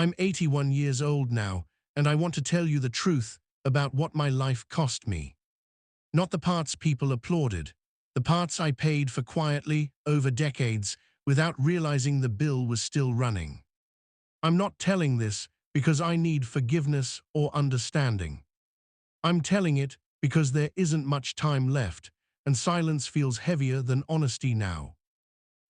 I'm 81 years old now, and I want to tell you the truth about what my life cost me. Not the parts people applauded, the parts I paid for quietly over decades without realizing the bill was still running. I'm not telling this because I need forgiveness or understanding. I'm telling it because there isn't much time left, and silence feels heavier than honesty now.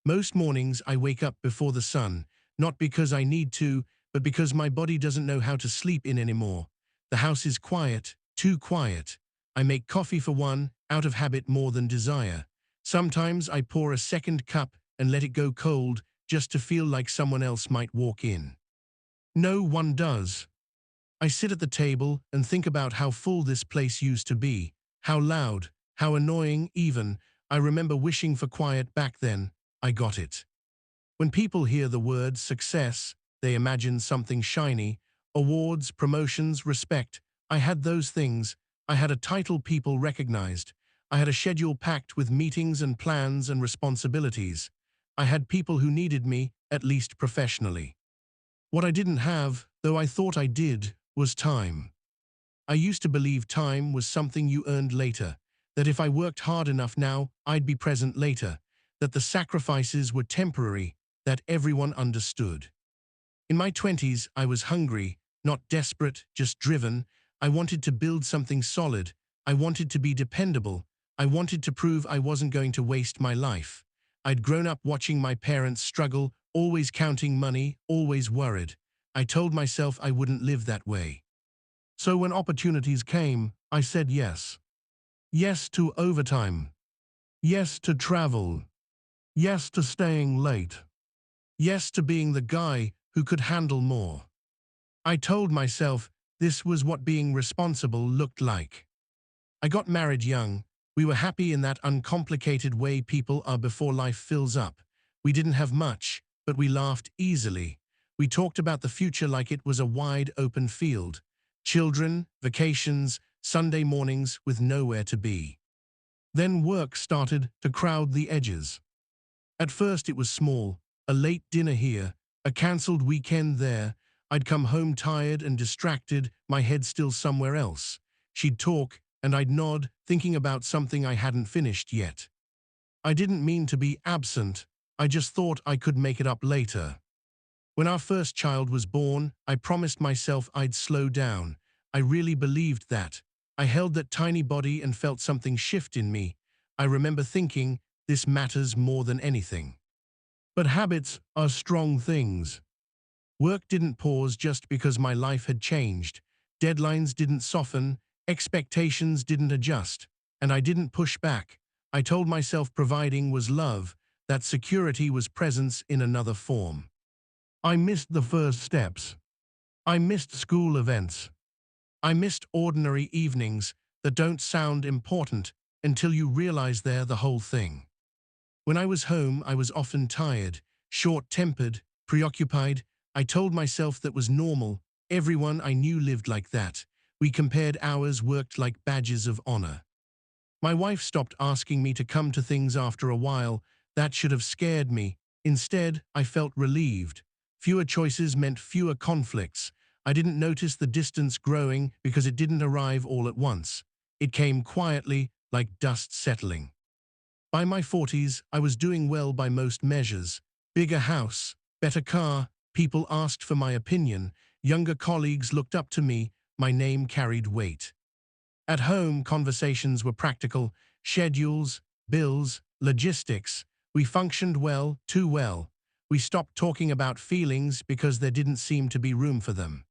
Most mornings I wake up before the sun, not because I need to, but because my body doesn't know how to sleep in anymore. The house is quiet, too quiet. I make coffee for one, out of habit more than desire. Sometimes I pour a second cup and let it go cold just to feel like someone else might walk in. No one does. I sit at the table and think about how full this place used to be, how loud, how annoying even. I remember wishing for quiet back then. I got it. When people hear the word success, they imagine something shiny, awards, promotions, respect. I had those things. I had a title people recognized. I had a schedule packed with meetings and plans and responsibilities. I had people who needed me, at least professionally. What I didn't have, though I thought I did, was time. I used to believe time was something you earned later, that if I worked hard enough now, I'd be present later, that the sacrifices were temporary, that everyone understood. In my 20s, I was hungry, not desperate, just driven. I wanted to build something solid. I wanted to be dependable. I wanted to prove I wasn't going to waste my life. I'd grown up watching my parents struggle, always counting money, always worried. I told myself I wouldn't live that way. So when opportunities came, I said yes. Yes to overtime. Yes to travel. Yes to staying late. Yes to being the guy who could handle more. I told myself this was what being responsible looked like. I got married young. We were happy in that uncomplicated way people are before life fills up. We didn't have much, but we laughed easily. We talked about the future like it was a wide open field. Children, vacations, Sunday mornings with nowhere to be. Then work started to crowd the edges. At first it was small, a late dinner here, a cancelled weekend there. I'd come home tired and distracted, my head still somewhere else. She'd talk, and I'd nod, thinking about something I hadn't finished yet. I didn't mean to be absent, I just thought I could make it up later. When our first child was born, I promised myself I'd slow down. I really believed that. I held that tiny body and felt something shift in me. I remember thinking, this matters more than anything. But habits are strong things. Work didn't pause just because my life had changed. Deadlines didn't soften, expectations didn't adjust, and I didn't push back. I told myself providing was love, that security was presence in another form. I missed the first steps. I missed school events. I missed ordinary evenings that don't sound important until you realize they're the whole thing. When I was home, I was often tired, short-tempered, preoccupied. I told myself that was normal. Everyone I knew lived like that. We compared hours worked like badges of honor. My wife stopped asking me to come to things after a while. That should have scared me. Instead, I felt relieved. Fewer choices meant fewer conflicts. I didn't notice the distance growing because it didn't arrive all at once. It came quietly, like dust settling. By my 40s, I was doing well by most measures. Bigger house, better car, people asked for my opinion, younger colleagues looked up to me, my name carried weight. At home, conversations were practical, schedules, bills, logistics. We functioned well, too well. We stopped talking about feelings because there didn't seem to be room for them.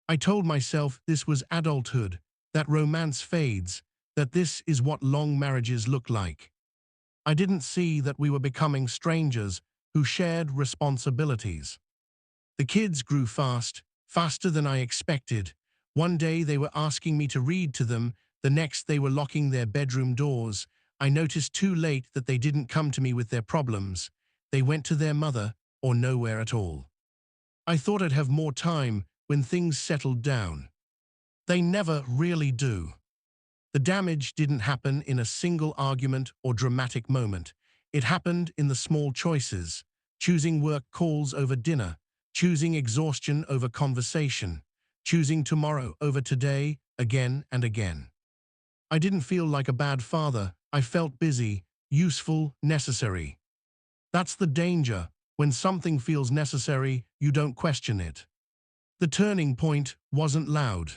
I told myself this was adulthood, that romance fades, that this is what long marriages look like. I didn't see that we were becoming strangers who shared responsibilities. The kids grew fast, faster than I expected. One day they were asking me to read to them, the next they were locking their bedroom doors. I noticed too late that they didn't come to me with their problems. They went to their mother, or nowhere at all. I thought I'd have more time when things settled down. They never really do. The damage didn't happen in a single argument or dramatic moment. It happened in the small choices, choosing work calls over dinner, choosing exhaustion over conversation, choosing tomorrow over today, again and again. I didn't feel like a bad father. I felt busy, useful, necessary. That's the danger. When something feels necessary, you don't question it. The turning point wasn't loud.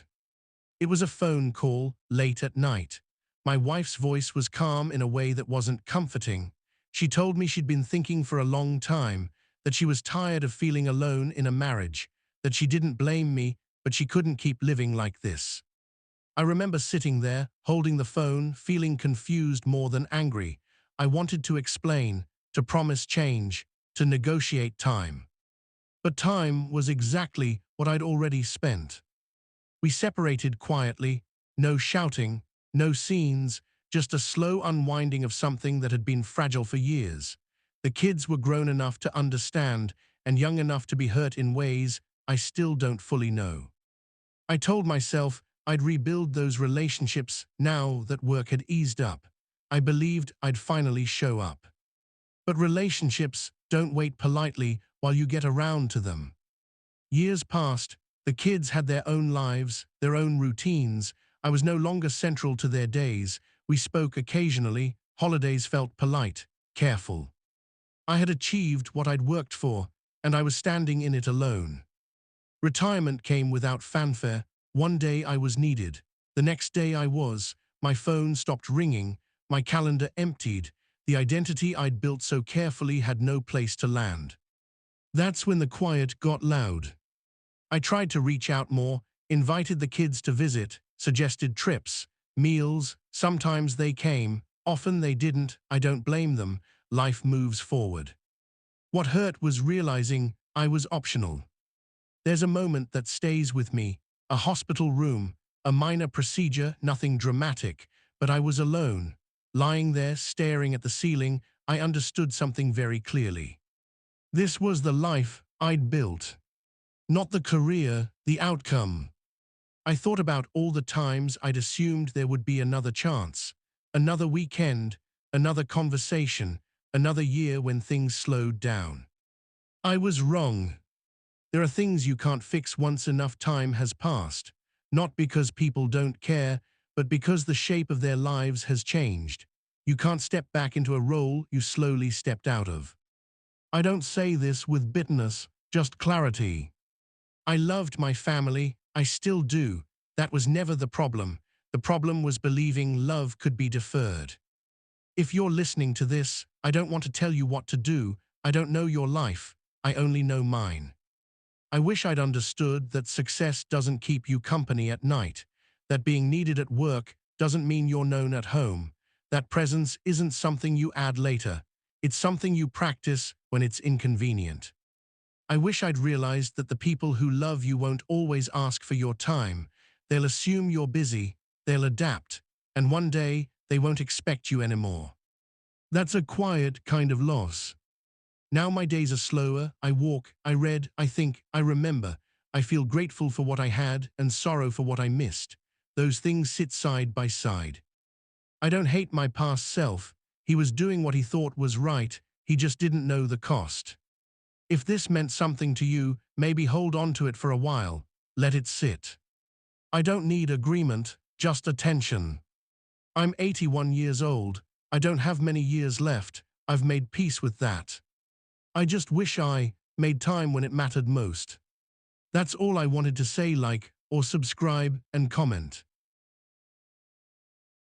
It was a phone call late at night. My wife's voice was calm in a way that wasn't comforting. She told me she'd been thinking for a long time, that she was tired of feeling alone in a marriage, that she didn't blame me, but she couldn't keep living like this. I remember sitting there, holding the phone, feeling confused more than angry. I wanted to explain, to promise change, to negotiate time. But time was exactly what I'd already spent. We separated quietly, no shouting, no scenes, just a slow unwinding of something that had been fragile for years. The kids were grown enough to understand and young enough to be hurt in ways I still don't fully know. I told myself I'd rebuild those relationships now that work had eased up. I believed I'd finally show up. But relationships don't wait politely while you get around to them. Years passed, the kids had their own lives, their own routines. I was no longer central to their days. We spoke occasionally. Holidays felt polite, careful. I had achieved what I'd worked for, and I was standing in it alone. Retirement came without fanfare. One day I was needed. The next day I was. My phone stopped ringing. My calendar emptied. The identity I'd built so carefully had no place to land. That's when the quiet got loud. I tried to reach out more, invited the kids to visit, suggested trips, meals. Sometimes they came, often they didn't. I don't blame them. Life moves forward. What hurt was realizing I was optional. There's a moment that stays with me, a hospital room, a minor procedure, nothing dramatic, but I was alone. Lying there, staring at the ceiling, I understood something very clearly. This was the life I'd built. Not the career, the outcome. I thought about all the times I'd assumed there would be another chance, another weekend, another conversation, another year when things slowed down. I was wrong. There are things you can't fix once enough time has passed, not because people don't care, but because the shape of their lives has changed. You can't step back into a role you slowly stepped out of. I don't say this with bitterness, just clarity. I loved my family, I still do. That was never the problem. The problem was believing love could be deferred. If you're listening to this, I don't want to tell you what to do. I don't know your life. I only know mine. I wish I'd understood that success doesn't keep you company at night, that being needed at work doesn't mean you're known at home, that presence isn't something you add later. It's something you practice when it's inconvenient. I wish I'd realized that the people who love you won't always ask for your time. They'll assume you're busy, they'll adapt, and one day they won't expect you anymore. That's a quiet kind of loss. Now my days are slower. I walk, I read, I think, I remember. I feel grateful for what I had and sorrow for what I missed. Those things sit side by side. I don't hate my past self. He was doing what he thought was right. He just didn't know the cost. If this meant something to you, maybe hold on to it for a while. Let it sit. I don't need agreement, just attention. I'm 81 years old. I don't have many years left. I've made peace with that. I just wish I made time when it mattered most. That's all I wanted to say. Like or subscribe and comment.